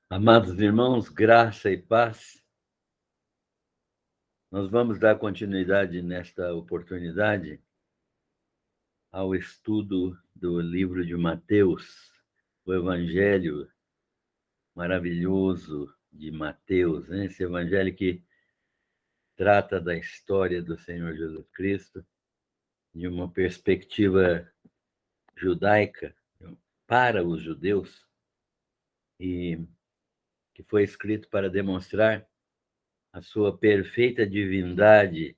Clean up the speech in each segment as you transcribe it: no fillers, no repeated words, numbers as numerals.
Amados irmãos, graça e paz. Nós vamos dar continuidade nesta oportunidade ao estudo do livro de Mateus, o Evangelho maravilhoso de Mateus, né? Esse evangelho que trata da história do Senhor Jesus Cristo de uma perspectiva judaica para os judeus e que foi escrito para demonstrar a sua perfeita divindade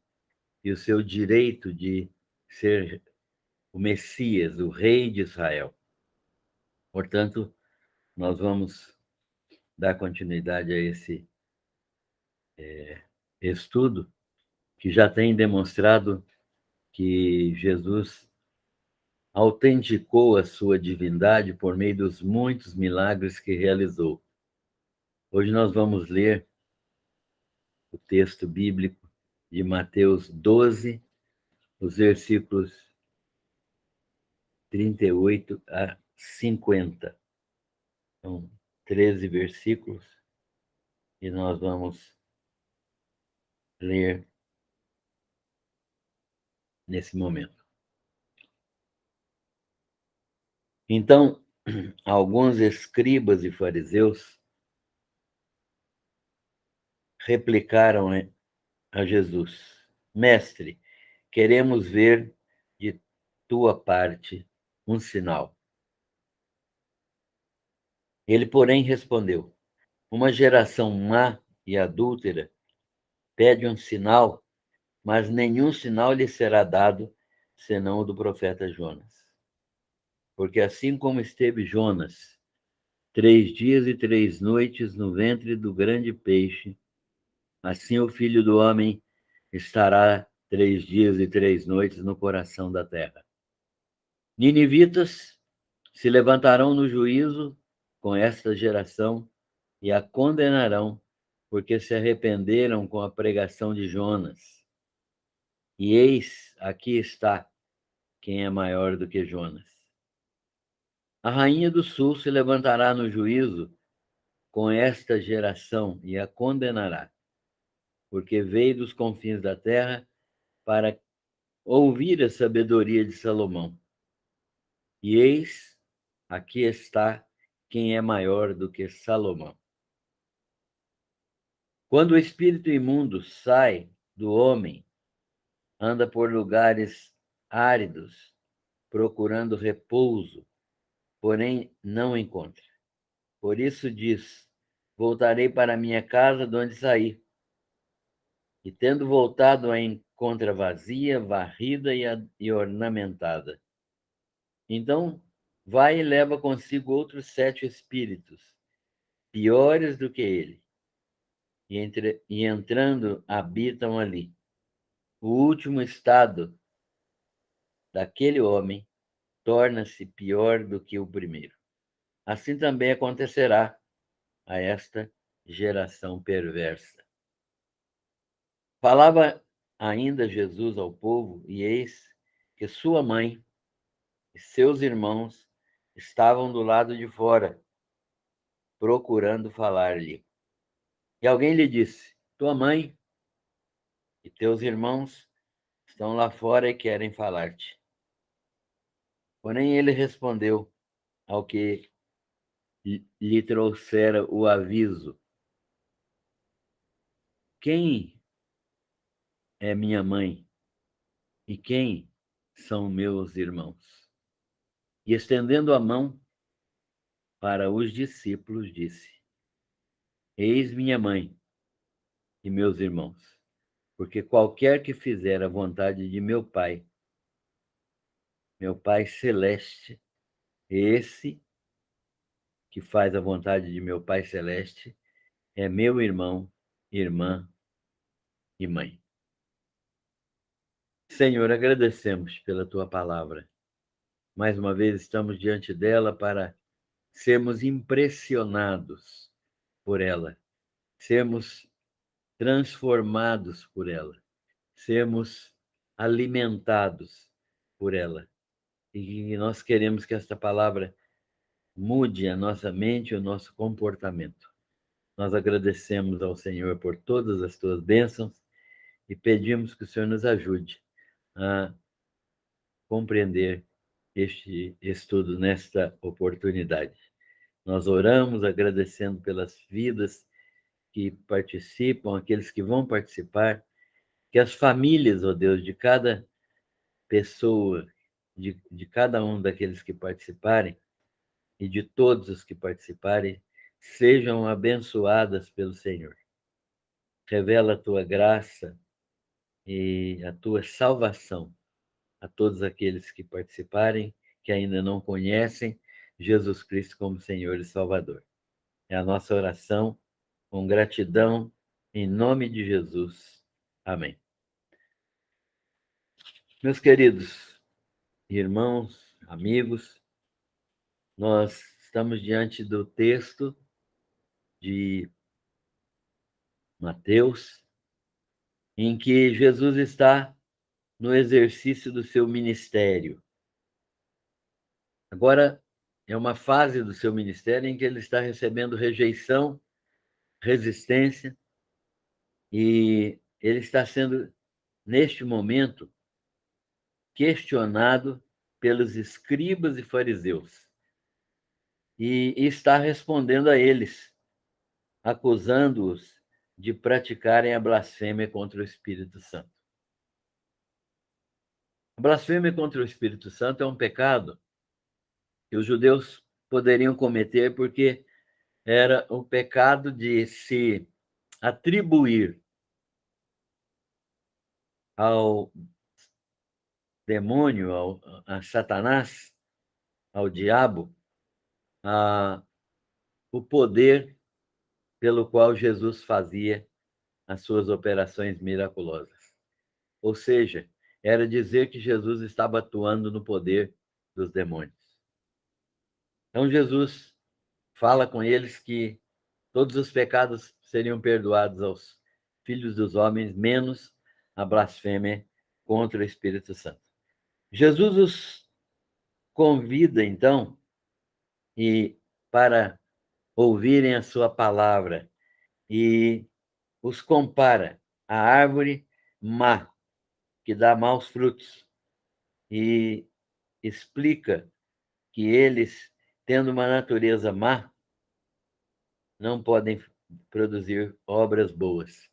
e o seu direito de ser o Messias, o Rei de Israel. Portanto, nós vamos dar continuidade a esse estudo que já tem demonstrado que Jesus autenticou a sua divindade por meio dos muitos milagres que realizou. Hoje nós vamos ler o texto bíblico de Mateus 12, os versículos 38 a 50. São 13 versículos e nós vamos ler nesse momento. Então, alguns escribas e fariseus replicaram a Jesus: Mestre, queremos ver de tua parte um sinal. Ele, porém, respondeu: Uma geração má e adúltera pede um sinal, mas nenhum sinal lhe será dado, senão o do profeta Jonas. Porque assim como esteve Jonas 3 dias e 3 noites no ventre do grande peixe, assim o Filho do Homem estará 3 dias e 3 noites no coração da terra. Ninivitas se levantarão no juízo com esta geração e a condenarão, porque se arrependeram com a pregação de Jonas. E eis, aqui está quem é maior do que Jonas. A rainha do sul se levantará no juízo com esta geração e a condenará, porque veio dos confins da terra para ouvir a sabedoria de Salomão. E eis, aqui está quem é maior do que Salomão. Quando o espírito imundo sai do homem, anda por lugares áridos, procurando repouso, porém não encontra. Por isso diz: Voltarei para minha casa de onde saí. E tendo voltado, a encontra vazia, varrida e ornamentada. Então vai e leva consigo outros 7 espíritos, piores do que ele, e entrando habitam ali. O último estado daquele homem torna-se pior do que o primeiro. Assim também acontecerá a esta geração perversa. Falava ainda Jesus ao povo, e eis que sua mãe e seus irmãos estavam do lado de fora, procurando falar-lhe. E alguém lhe disse: Tua mãe e teus irmãos estão lá fora e querem falar-te. Porém, ele respondeu ao que lhe trouxera o aviso: Quem é minha mãe e quem são meus irmãos? E estendendo a mão para os discípulos, disse: Eis minha mãe e meus irmãos, porque qualquer que fizer a vontade de meu Pai celeste, esse que faz a vontade de meu Pai celeste, é meu irmão, irmã e mãe. Senhor, agradecemos pela tua palavra. Mais uma vez estamos diante dela para sermos impressionados por ela, sermos transformados por ela, sermos alimentados por ela. E nós queremos que esta palavra mude a nossa mente e o nosso comportamento. Nós agradecemos ao Senhor por todas as tuas bênçãos e pedimos que o Senhor nos ajude a compreender este estudo nesta oportunidade. Nós oramos agradecendo pelas vidas que participam, aqueles que vão participar, que as famílias, ó Deus, de cada pessoa, de cada um daqueles que participarem e de todos os que participarem, sejam abençoadas pelo Senhor. Revela a tua graça e a tua salvação a todos aqueles que participarem, que ainda não conhecem Jesus Cristo como Senhor e Salvador. É a nossa oração com gratidão, em nome de Jesus. Amém. Meus queridos irmãos, amigos, nós estamos diante do texto de Mateus, em que Jesus está no exercício do seu ministério. Agora, é uma fase do seu ministério em que ele está recebendo rejeição, resistência, e ele está sendo, neste momento, questionado pelos escribas e fariseus. E está respondendo a eles, acusando-os de praticarem a blasfêmia contra o Espírito Santo. A blasfêmia contra o Espírito Santo é um pecado que os judeus poderiam cometer porque era o pecado de se atribuir ao demônio, a Satanás, ao diabo, o poder pelo qual Jesus fazia as suas operações miraculosas. Ou seja, era dizer que Jesus estava atuando no poder dos demônios. Então, Jesus fala com eles que todos os pecados seriam perdoados aos filhos dos homens, menos a blasfêmia contra o Espírito Santo. Jesus os convida, então, para ouvirem a sua palavra e os compara à árvore má, que dá maus frutos, e explica que eles, tendo uma natureza má, não podem produzir obras boas.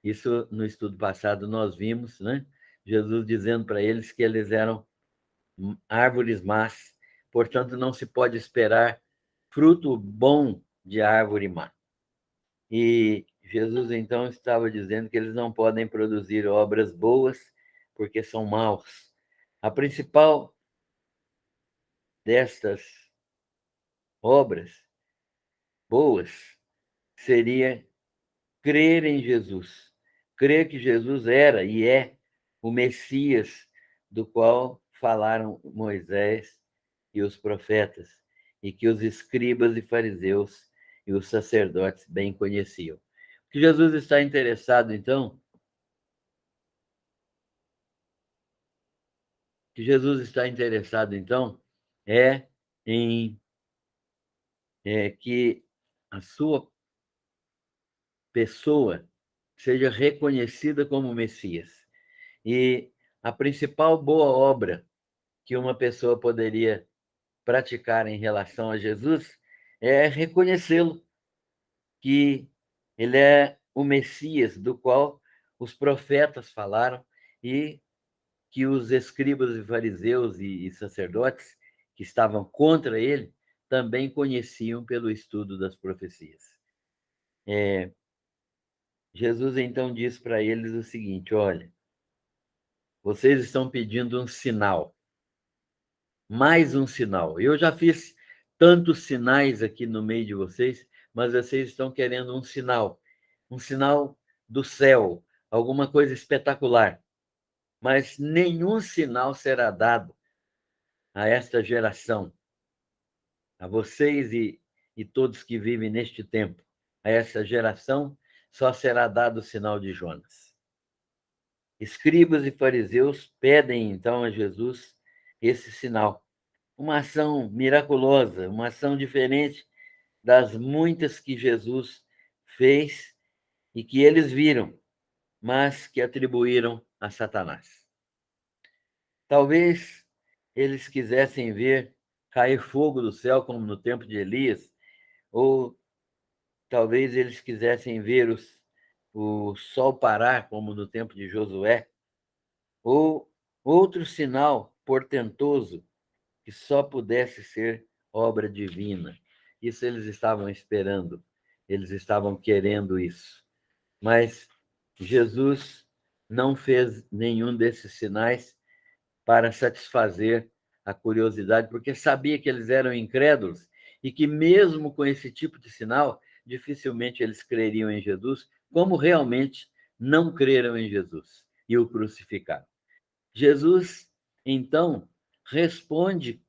Isso, no estudo passado, nós vimos, né? Jesus dizendo para eles que eles eram árvores más, portanto, não se pode esperar fruto bom de árvore má. E Jesus, então, estava dizendo que eles não podem produzir obras boas porque são maus. A principal destas obras boas seria crer em Jesus, crer que Jesus era e é o Messias do qual falaram Moisés e os profetas, e que os escribas e fariseus e os sacerdotes bem conheciam. O que Jesus está interessado, então, é em que a sua pessoa seja reconhecida como Messias. E a principal boa obra que uma pessoa poderia praticar em relação a Jesus é reconhecê-lo, que ele é o Messias do qual os profetas falaram e que os escribas e fariseus e sacerdotes que estavam contra ele também conheciam pelo estudo das profecias. Jesus então diz para eles o seguinte: olha, vocês estão pedindo um sinal, mais um sinal. Eu já fiz tantos sinais aqui no meio de vocês, mas vocês estão querendo um sinal do céu, alguma coisa espetacular. Mas nenhum sinal será dado a esta geração, a vocês e todos que vivem neste tempo. A essa geração só será dado o sinal de Jonas. Escribas e fariseus pedem então a Jesus esse sinal, uma ação miraculosa, uma ação diferente das muitas que Jesus fez e que eles viram, mas que atribuíram a Satanás. Talvez eles quisessem ver cair fogo do céu, como no tempo de Elias, ou talvez eles quisessem ver o sol parar, como no tempo de Josué, ou outro sinal portentoso que só pudesse ser obra divina. Isso eles estavam esperando, eles estavam querendo isso. Mas Jesus não fez nenhum desses sinais para satisfazer a curiosidade, porque sabia que eles eram incrédulos e que, mesmo com esse tipo de sinal, dificilmente eles creriam em Jesus, como realmente não creram em Jesus e o crucificaram. Jesus, então, responde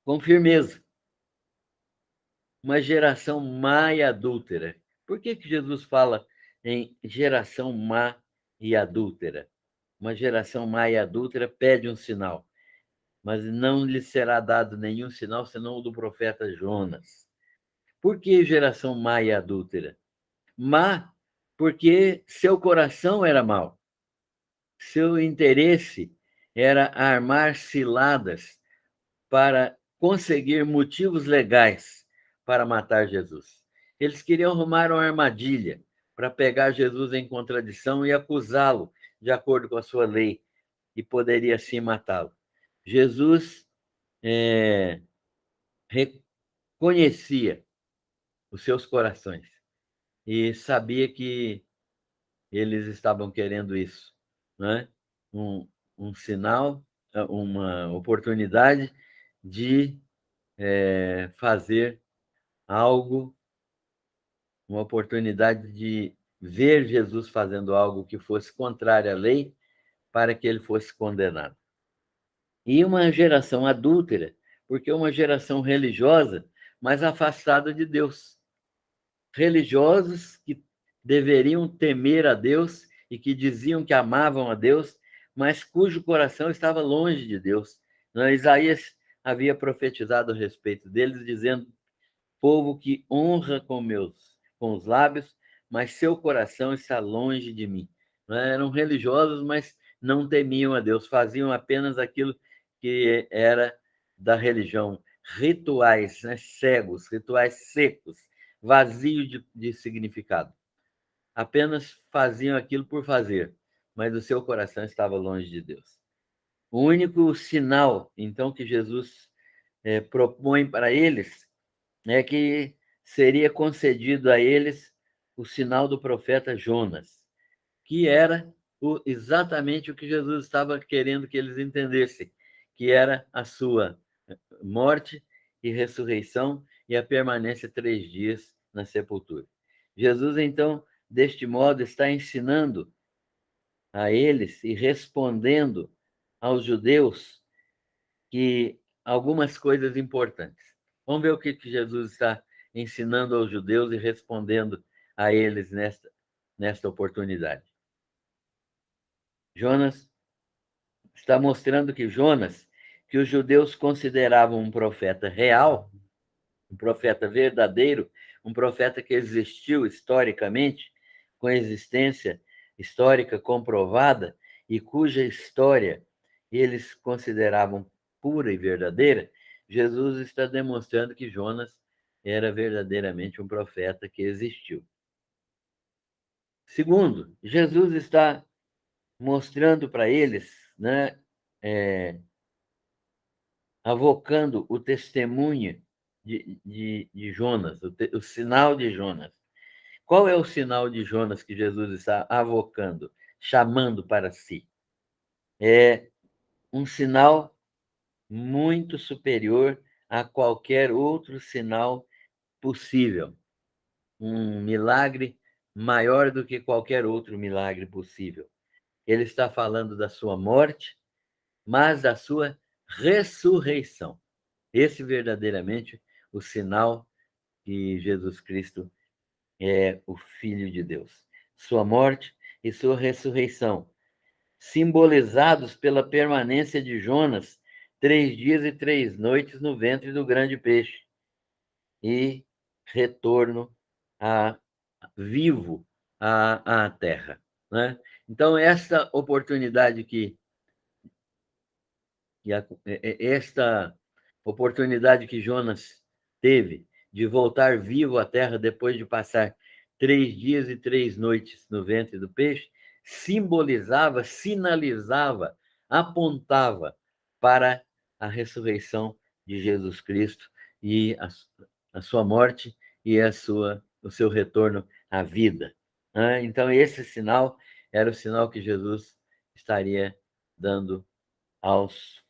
com firmeza: uma geração má e adúltera. Por que Jesus fala em geração má e adúltera? Uma geração má e adúltera pede um sinal, mas não lhe será dado nenhum sinal senão o do profeta Jonas. Por que geração má e adúltera? Má, porque seu coração era mau, seu interesse era armar ciladas para conseguir motivos legais para matar Jesus. Eles queriam arrumar uma armadilha para pegar Jesus em contradição e acusá-lo de acordo com a sua lei, e poderia assim matá-lo. Jesus reconhecia os seus corações e sabia que eles estavam querendo isso, né? Um sinal, uma oportunidade de fazer algo, uma oportunidade de ver Jesus fazendo algo que fosse contrário à lei para que ele fosse condenado. E uma geração adúltera, porque é uma geração religiosa, mas afastada de Deus. Religiosos que deveriam temer a Deus e que diziam que amavam a Deus, mas cujo coração estava longe de Deus. Isaías havia profetizado a respeito deles, dizendo: povo que honra com os lábios, mas seu coração está longe de mim. Eram religiosos, mas não temiam a Deus, faziam apenas aquilo que era da religião, rituais, cegos, rituais secos, vazios de significado. Apenas faziam aquilo por fazer, mas o seu coração estava longe de Deus. O único sinal, então, que Jesus propõe para eles é que seria concedido a eles o sinal do profeta Jonas, que era exatamente o que Jesus estava querendo que eles entendessem, que era a sua morte e ressurreição e a permanência 3 dias na sepultura. Jesus, então, deste modo, está ensinando a eles e respondendo aos judeus que algumas coisas importantes. Vamos ver o que Jesus está ensinando aos judeus e respondendo a eles nesta oportunidade. Jonas está mostrando que Jonas, que os judeus consideravam um profeta real, um profeta verdadeiro, um profeta que existiu historicamente, com existência histórica comprovada e cuja história eles consideravam pura e verdadeira, Jesus está demonstrando que Jonas era verdadeiramente um profeta que existiu. Segundo, Jesus está mostrando para eles, avocando o testemunho de Jonas, o sinal de Jonas. Qual é o sinal de Jonas que Jesus está avocando, chamando para si? É um sinal muito superior a qualquer outro sinal possível. Um milagre maior do que qualquer outro milagre possível. Ele está falando da sua morte, mas da sua ressurreição. Esse verdadeiramente o sinal que Jesus Cristo é o Filho de Deus. Sua morte e sua ressurreição, simbolizados pela permanência de Jonas 3 dias e 3 noites no ventre do grande peixe, e retorno vivo à Terra, né? Então, esta oportunidade esta oportunidade que Jonas teve de voltar vivo à Terra depois de passar 3 dias e 3 noites no ventre do peixe, simbolizava, sinalizava, apontava para a ressurreição de Jesus Cristo e a sua morte e o seu retorno à vida. Então, esse sinal era o sinal que Jesus estaria dando aos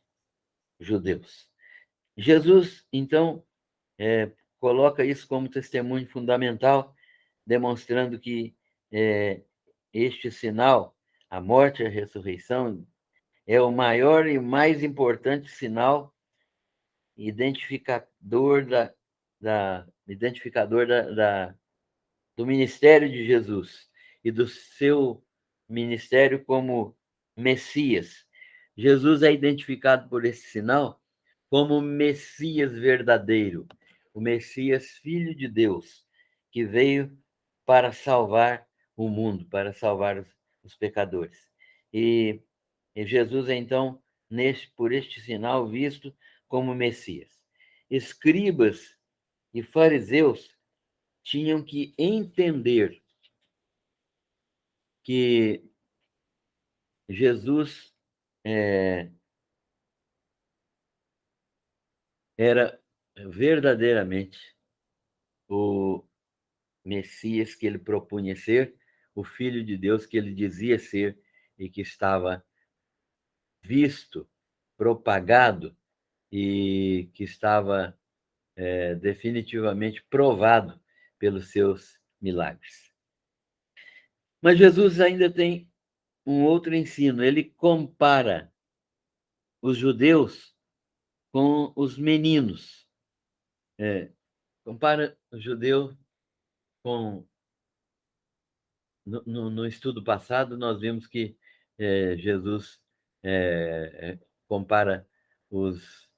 judeus. Jesus, então, coloca isso como testemunho fundamental, demonstrando que este sinal, a morte e a ressurreição, é o maior e mais importante sinal identificador do ministério de Jesus e do seu ministério como Messias. Jesus é identificado por esse sinal como o Messias verdadeiro, o Messias Filho de Deus, que veio para salvar o mundo, para salvar os pecadores. E Jesus é, então, por este sinal, visto como Messias. Escribas e fariseus tinham que entender que Jesus era verdadeiramente o Messias que ele propunha ser, o Filho de Deus que ele dizia ser e que estava visto, propagado e que estava definitivamente provado pelos seus milagres. Mas Jesus ainda tem um outro ensino. Ele compara os judeus com os meninos. Compara o judeu com... No estudo passado, nós vimos que Jesus compara os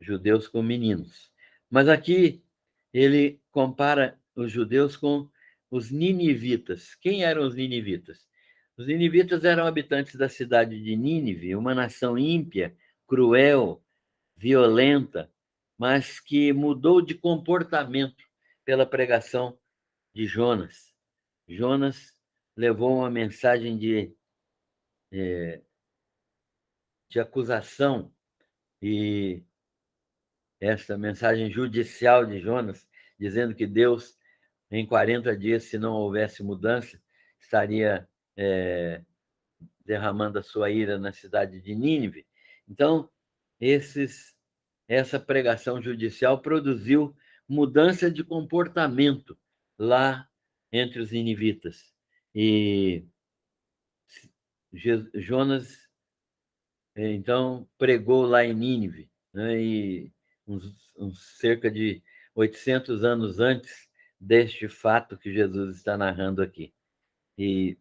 judeus com meninos. Mas aqui ele compara os judeus com os ninivitas. Quem eram os ninivitas? Os ninivitas eram habitantes da cidade de Nínive, uma nação ímpia, cruel, violenta, mas que mudou de comportamento pela pregação de Jonas. Jonas levou uma mensagem de acusação, e essa mensagem judicial de Jonas, dizendo que Deus, em 40 dias, se não houvesse mudança, estaria derramando a sua ira na cidade de Nínive. Então, essa pregação judicial produziu mudança de comportamento lá entre os ninivitas. E Jonas, então, pregou lá em Nínive, né? E uns cerca de 800 anos antes deste fato que Jesus está narrando aqui. E,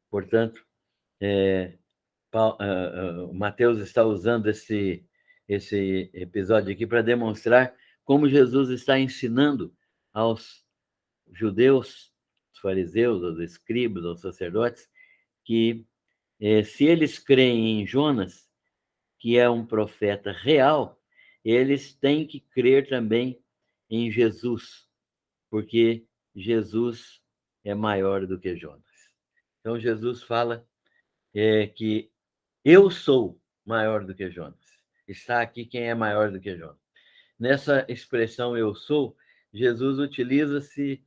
portanto, Mateus está usando esse episódio aqui para demonstrar como Jesus está ensinando aos judeus, aos fariseus, aos escribas, aos sacerdotes, que se eles creem em Jonas, que é um profeta real, eles têm que crer também em Jesus, porque Jesus é maior do que Jonas. Então, Jesus fala que eu sou maior do que Jonas. Está aqui quem é maior do que Jonas. Nessa expressão eu sou, Jesus utiliza-se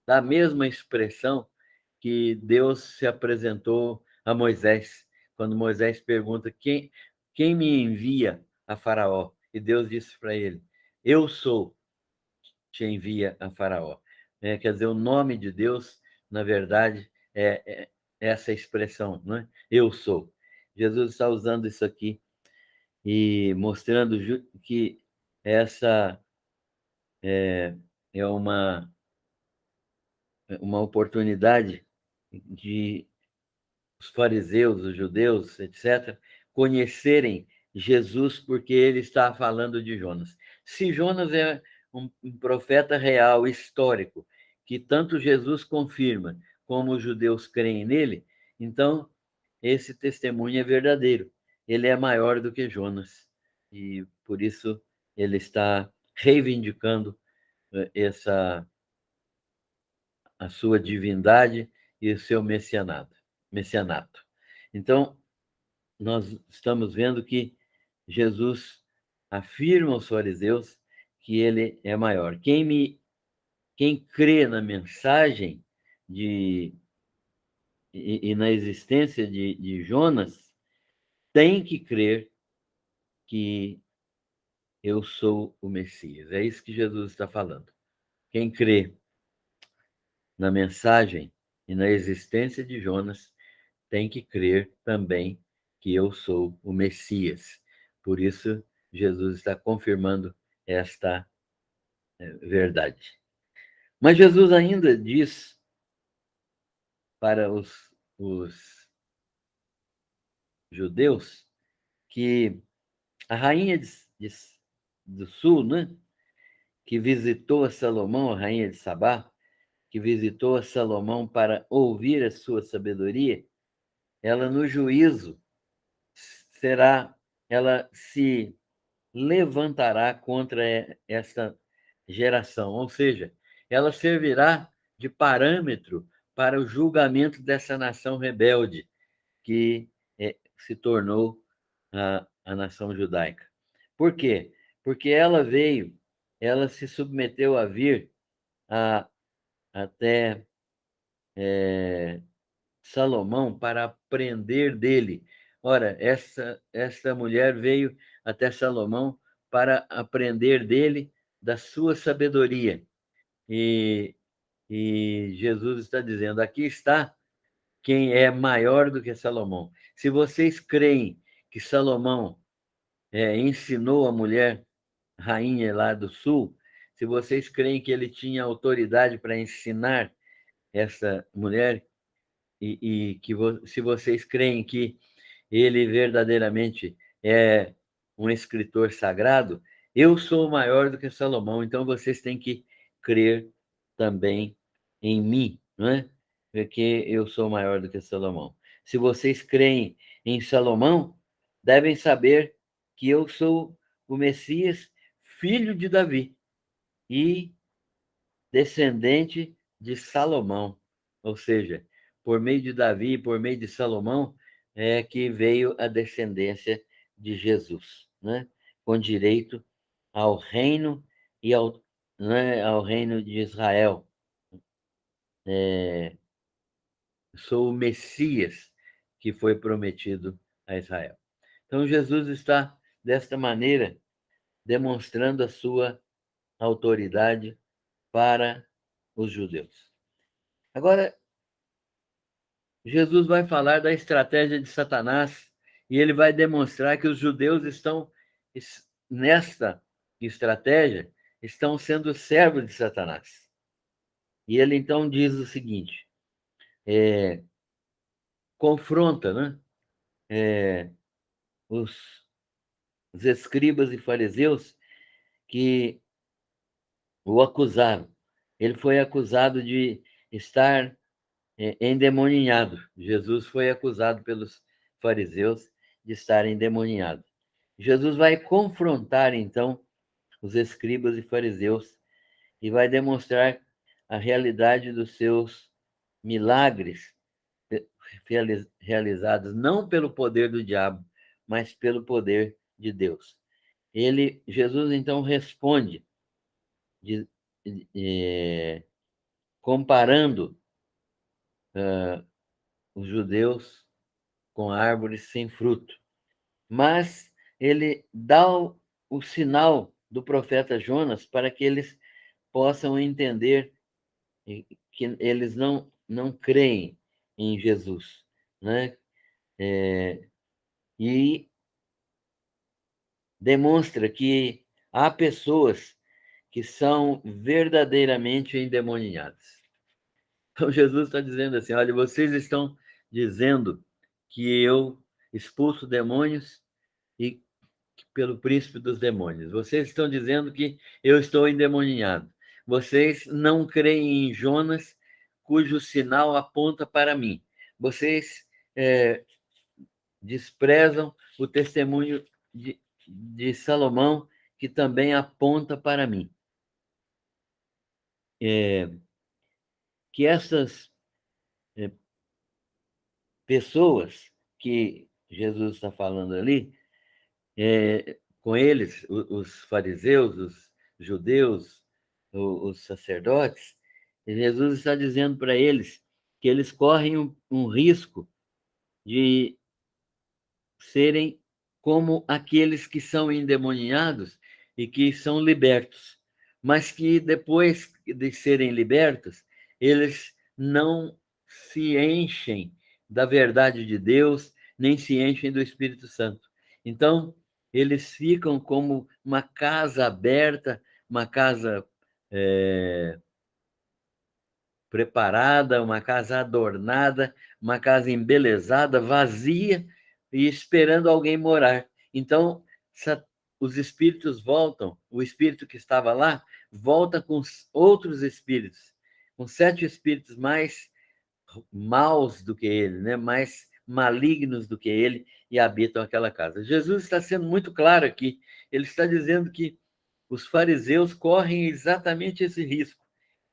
da mesma expressão que Deus se apresentou a Moisés, quando Moisés pergunta quem me envia a Faraó? E Deus disse para ele: eu sou, te envia a Faraó. Quer dizer, o nome de Deus, na verdade, é essa expressão, não é? Eu sou. Jesus está usando isso aqui e mostrando que essa é uma oportunidade de os fariseus, os judeus, etc., conhecerem Jesus porque ele está falando de Jonas. Se Jonas é um profeta real, histórico, que tanto Jesus confirma como os judeus creem nele, então esse testemunho é verdadeiro. Ele é maior do que Jonas. E por isso ele está reivindicando a sua divindade e o seu messianato. Então, nós estamos vendo que Jesus afirma aos fariseus que ele é maior. Quem crê na mensagem e na existência de Jonas tem que crer que eu sou o Messias. É isso que Jesus está falando. Quem crê na mensagem e na existência de Jonas tem que crer também que eu sou o Messias. Por isso, Jesus está confirmando esta verdade. Mas Jesus ainda diz para os judeus que a rainha do sul, né, que visitou a Salomão, a rainha de Sabá, que visitou a Salomão para ouvir a sua sabedoria, ela no juízo ela se levantará contra esta geração, ou seja, ela servirá de parâmetro para o julgamento dessa nação rebelde que se tornou a nação judaica. Por quê? Porque ela se submeteu a vir até Salomão para aprender dele. Ora, esta mulher veio até Salomão para aprender dele da sua sabedoria. E, e Jesus está dizendo: aqui está quem é maior do que Salomão. Se vocês creem que Salomão ensinou a mulher rainha lá do sul, se vocês creem que ele tinha autoridade para ensinar essa mulher, se vocês creem que ele verdadeiramente é um escritor sagrado, eu sou maior do que Salomão, então vocês têm que crer também em mim, não é? Porque eu sou maior do que Salomão. Se vocês creem em Salomão, devem saber que eu sou o Messias, filho de Davi e descendente de Salomão. Ou seja, por meio de Davi e por meio de Salomão é que veio a descendência de Jesus, né? Com direito ao reino e ao reino de Israel. Sou o Messias que foi prometido a Israel. Então, Jesus está, desta maneira, demonstrando a sua autoridade para os judeus. Agora, Jesus vai falar da estratégia de Satanás e ele vai demonstrar que os judeus estão, nesta estratégia, estão sendo servos de Satanás. E ele então diz o seguinte: confronta, né, os escribas e fariseus que o acusaram. Ele foi acusado de estar endemoninhado. Jesus foi acusado pelos fariseus de estar endemoniado. Jesus vai confrontar, então, os escribas e fariseus e vai demonstrar a realidade dos seus milagres realizados não pelo poder do diabo, mas pelo poder de Deus. Jesus, então, responde de, comparando os judeus com árvores sem fruto. Mas ele dá o sinal do profeta Jonas para que eles possam entender que eles não creem em Jesus, né? E demonstra que há pessoas que são verdadeiramente endemoniadas. Então Jesus está dizendo assim: olha, vocês estão dizendo que eu expulso demônios e pelo príncipe dos demônios. Vocês estão dizendo que eu estou endemoniado. Vocês não creem em Jonas, cujo sinal aponta para mim. Vocês desprezam o testemunho de Salomão, que também aponta para mim. Que essas pessoas que Jesus está falando ali, com eles, os fariseus, os judeus, os sacerdotes, Jesus está dizendo para eles que eles correm um risco de serem como aqueles que são endemoniados e que são libertos, mas que depois de serem libertos, eles não se enchem da verdade de Deus, nem se enchem do Espírito Santo. Então, eles ficam como uma casa aberta, uma casa preparada, uma casa adornada, uma casa embelezada, vazia e esperando alguém morar. Então, os espíritos voltam, o espírito que estava lá volta com outros espíritos, com 7 espíritos mais maus do que ele, né? Mais malignos do que ele, e habitam aquela casa. Jesus está sendo muito claro aqui. Ele está dizendo que os fariseus correm exatamente esse risco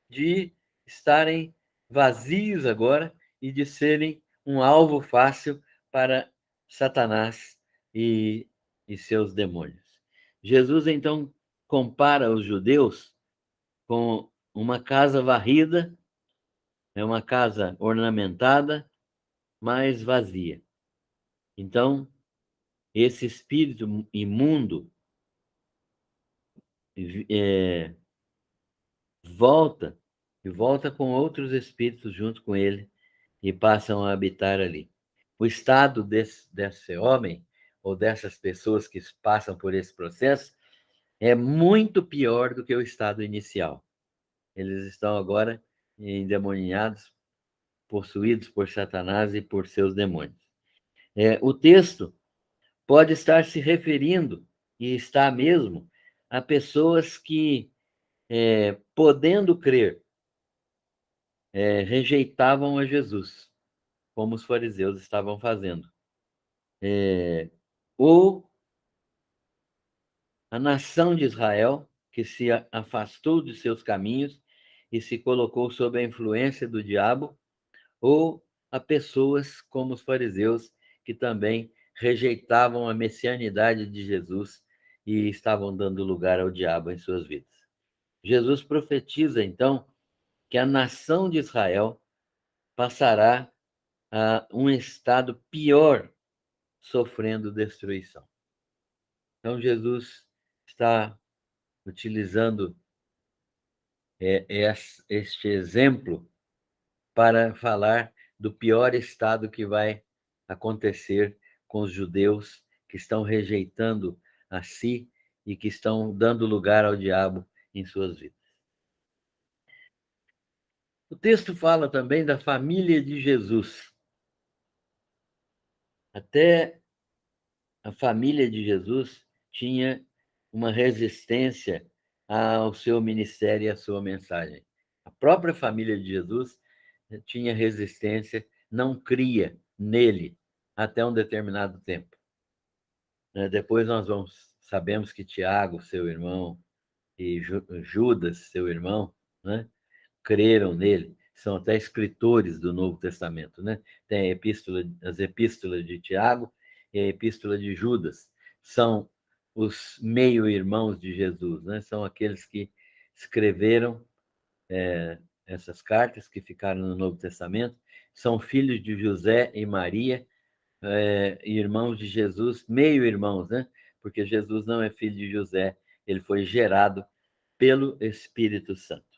de estarem vazios agora e de serem um alvo fácil para Satanás e seus demônios. Jesus, então, compara os judeus com uma casa varrida, é uma casa ornamentada, mas vazia. Então, esse espírito imundo volta e volta com outros espíritos junto com ele e passam a habitar ali. O estado desse homem ou dessas pessoas que passam por esse processo é muito pior do que o estado inicial. Eles estão agora endemoniados, possuídos por Satanás e por seus demônios. O texto pode estar se referindo, e está mesmo, a pessoas que, podendo crer, rejeitavam a Jesus, como os fariseus estavam fazendo. Ou a nação de Israel, que se afastou de seus caminhos e se colocou sob a influência do diabo, ou a pessoas como os fariseus, que também rejeitavam a messianidade de Jesus e estavam dando lugar ao diabo em suas vidas. Jesus profetiza, então, que a nação de Israel passará a um estado pior, sofrendo destruição. Então, Jesus está utilizando este exemplo para falar do pior estado que vai acontecer com os judeus que estão rejeitando a si e que estão dando lugar ao diabo em suas vidas. O texto fala também da família de Jesus. Até a família de Jesus tinha uma resistência ao seu ministério e à sua mensagem. A própria família de Jesus tinha resistência, não cria nele até um determinado tempo. Depois nós sabemos que Tiago, seu irmão, e Judas, seu irmão, né, creram nele. São até escritores do Novo Testamento, né? Tem as epístolas de Tiago e a epístola de Judas. São os meio-irmãos de Jesus, né? São aqueles que escreveram essas cartas que ficaram no Novo Testamento. São filhos de José e Maria, irmãos de Jesus, meio-irmãos, né? Porque Jesus não é filho de José, ele foi gerado pelo Espírito Santo.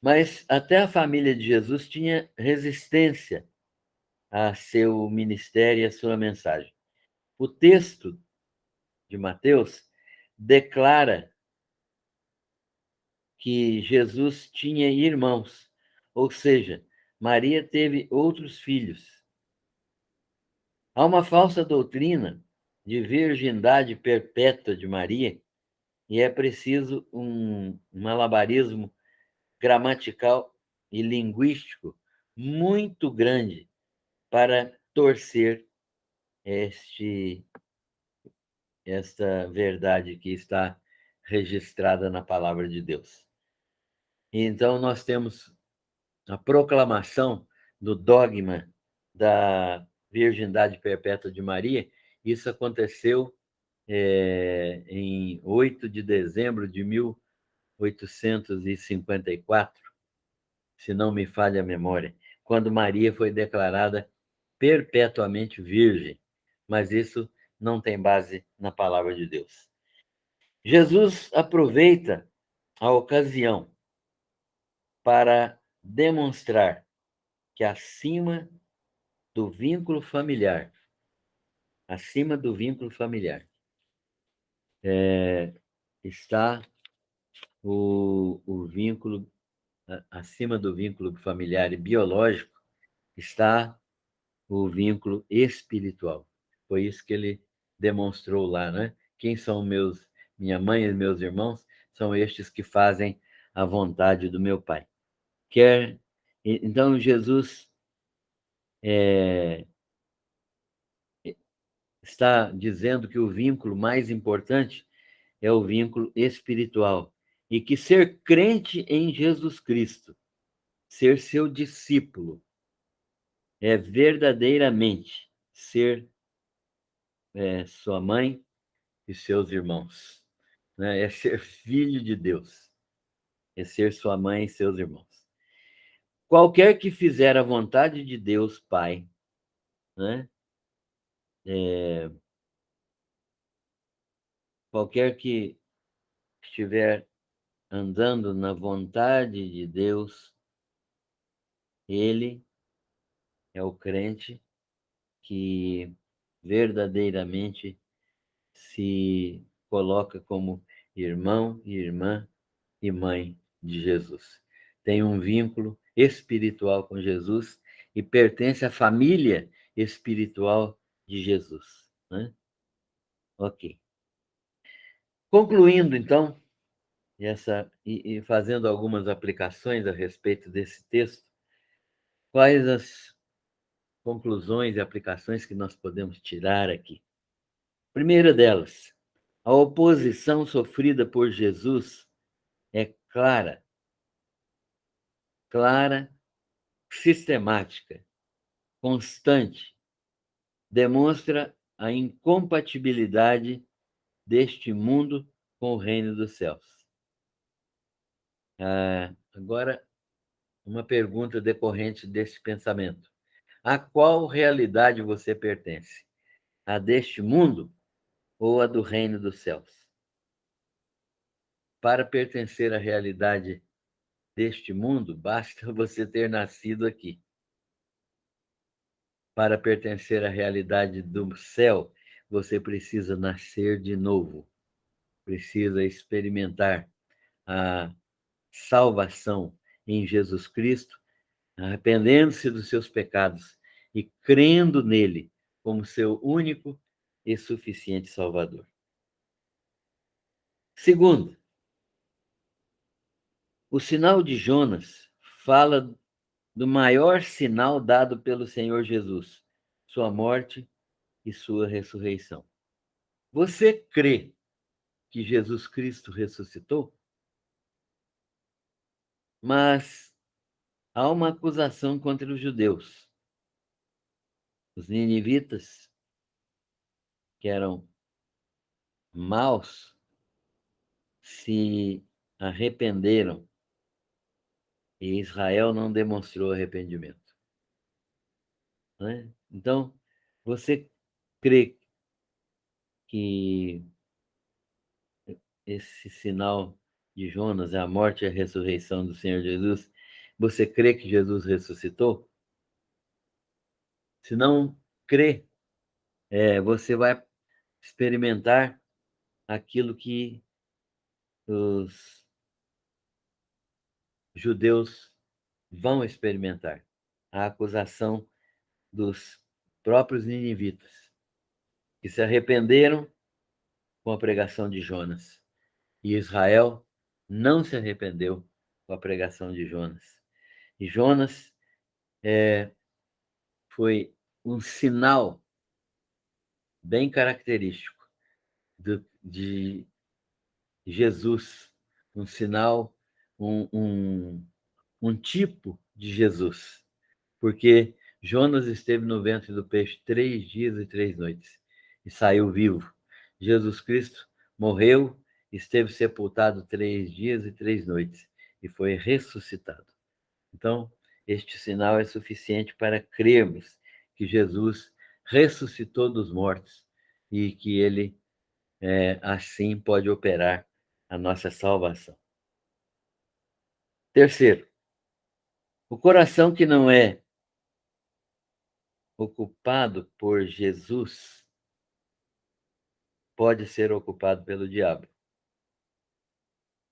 Mas até a família de Jesus tinha resistência a seu ministério e a sua mensagem. O texto de Mateus declara que Jesus tinha irmãos, ou seja, Maria teve outros filhos. Há uma falsa doutrina de virgindade perpétua de Maria, e é preciso um malabarismo gramatical e linguístico muito grande para torcer esta verdade que está registrada na palavra de Deus. Então, nós temos a proclamação do dogma da virgindade perpétua de Maria. Isso aconteceu em 8 de dezembro de 1854, se não me falha a memória, quando Maria foi declarada perpetuamente virgem. Mas isso não tem base na palavra de Deus. Jesus aproveita a ocasião para demonstrar que do vínculo familiar, acima do vínculo familiar, está o vínculo, acima do vínculo familiar e biológico, está o vínculo espiritual. Foi isso que ele demonstrou lá, né? Quem são minha mãe e meus irmãos? São estes que fazem a vontade do meu Pai. Então, Jesus está dizendo que o vínculo mais importante é o vínculo espiritual e que ser crente em Jesus Cristo, ser seu discípulo, é verdadeiramente ser sua mãe e seus irmãos, né? É ser filho de Deus, é ser sua mãe e seus irmãos. Qualquer que fizer a vontade de Deus, Pai, né? Qualquer que estiver andando na vontade de Deus, ele é o crente que verdadeiramente se coloca como irmão e irmã e mãe de Jesus. Tem um vínculo espiritual com Jesus e pertence à família espiritual de Jesus, né? Ok. Concluindo, então, e fazendo algumas aplicações a respeito desse texto, quais as conclusões e aplicações que nós podemos tirar aqui? Primeira delas, a oposição sofrida por Jesus é clara, sistemática, constante, demonstra a incompatibilidade deste mundo com o reino dos céus. Agora, uma pergunta decorrente deste pensamento: a qual realidade você pertence? A deste mundo ou a do reino dos céus? Para pertencer à realidade deste mundo, basta você ter nascido aqui. Para pertencer à realidade do céu, você precisa nascer de novo, precisa experimentar a salvação em Jesus Cristo, arrependendo-se dos seus pecados e crendo nele como seu único e suficiente Salvador. Segundo, o sinal de Jonas fala do maior sinal dado pelo Senhor Jesus, sua morte e sua ressurreição. Você crê que Jesus Cristo ressuscitou? Mas há uma acusação contra os judeus. Os ninivitas, que eram maus, se arrependeram e Israel não demonstrou arrependimento, né? Então, você crê que esse sinal de Jonas é a morte e a ressurreição do Senhor Jesus? Você crê que Jesus ressuscitou? Se não crê, você vai experimentar aquilo que os judeus vão experimentar, a acusação dos próprios ninivitas. que se arrependeram com a pregação de Jonas. E Israel não se arrependeu com a pregação de Jonas. E Jonas foi um sinal bem característico de Jesus, um sinal, um tipo de Jesus, porque Jonas esteve no ventre do peixe 3 dias e 3 noites e saiu vivo. Jesus Cristo morreu, esteve sepultado 3 dias e 3 noites e foi ressuscitado. Então, este sinal é suficiente para crermos que Jesus ressuscitou dos mortos e que ele, assim, pode operar a nossa salvação. Terceiro, o coração que não é ocupado por Jesus pode ser ocupado pelo diabo.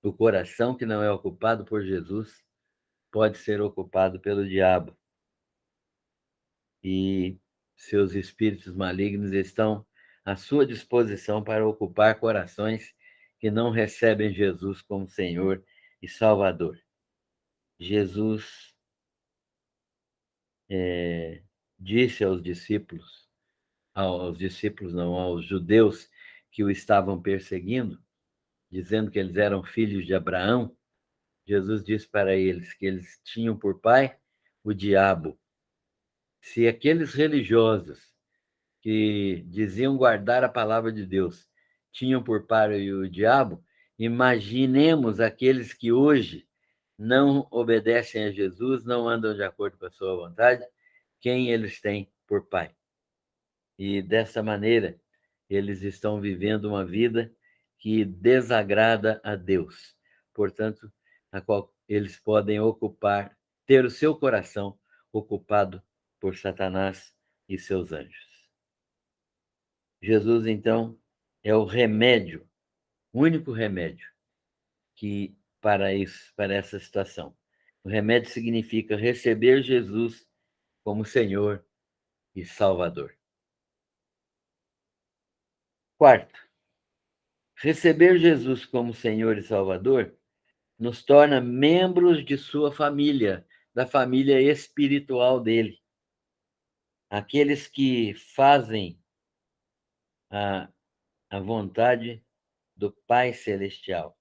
O coração que não é ocupado por Jesus pode ser ocupado pelo diabo. E seus espíritos malignos estão à sua disposição para ocupar corações que não recebem Jesus como Senhor e Salvador. Jesus disse aos discípulos não, aos judeus que o estavam perseguindo, dizendo que eles eram filhos de Abraão. Jesus disse para eles que eles tinham por pai o diabo. Se aqueles religiosos que diziam guardar a palavra de Deus tinham por pai o diabo, imaginemos aqueles que hoje não obedecem a Jesus, não andam de acordo com a sua vontade, quem eles têm por pai. E dessa maneira, eles estão vivendo uma vida que desagrada a Deus. Portanto, a qual eles podem ter o seu coração ocupado por Satanás e seus anjos. Jesus, então, é o remédio, o único remédio que para isso, para essa situação. O remédio significa receber Jesus como Senhor e Salvador. Quarto, receber Jesus como Senhor e Salvador nos torna membros de sua família, da família espiritual dele. Aqueles que fazem a, a vontade do Pai Celestial,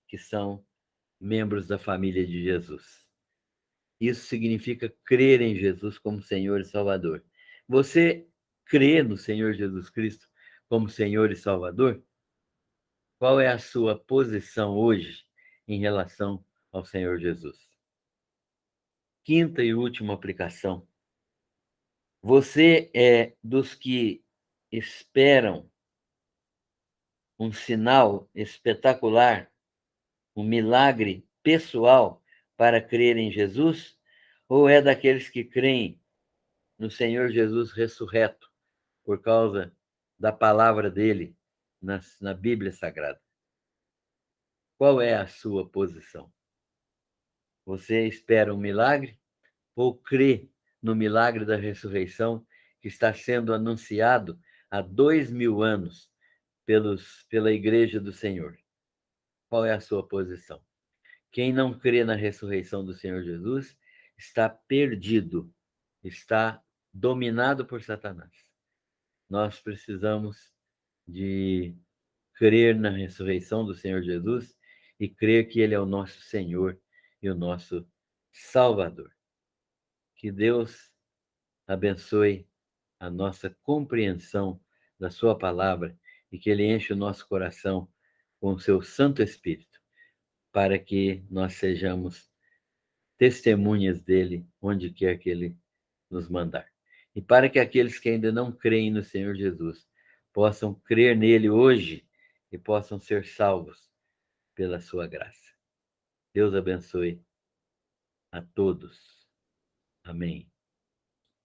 que são membros da família de Jesus. Isso significa crer em Jesus como Senhor e Salvador. Você crê no Senhor Jesus Cristo como Senhor e Salvador? Qual é a sua posição hoje em relação ao Senhor Jesus? Quinta e última aplicação. Você é dos que esperam um sinal espetacular, um milagre pessoal para crer em Jesus? Ou é daqueles que creem no Senhor Jesus ressurreto por causa da palavra dele na Bíblia Sagrada? Qual é a sua posição? Você espera um milagre ou crê no milagre da ressurreição que está sendo anunciado há 2000 anos pela Igreja do Senhor? Qual é a sua posição? Quem não crê na ressurreição do Senhor Jesus está perdido, está dominado por Satanás. Nós precisamos de crer na ressurreição do Senhor Jesus e crer que Ele é o nosso Senhor e o nosso Salvador. Que Deus abençoe a nossa compreensão da Sua palavra e que Ele enche o nosso coração com o seu Santo Espírito, para que nós sejamos testemunhas dele onde quer que Ele nos mandar. E para que aqueles que ainda não creem no Senhor Jesus possam crer nele hoje e possam ser salvos pela sua graça. Deus abençoe a todos. Amém.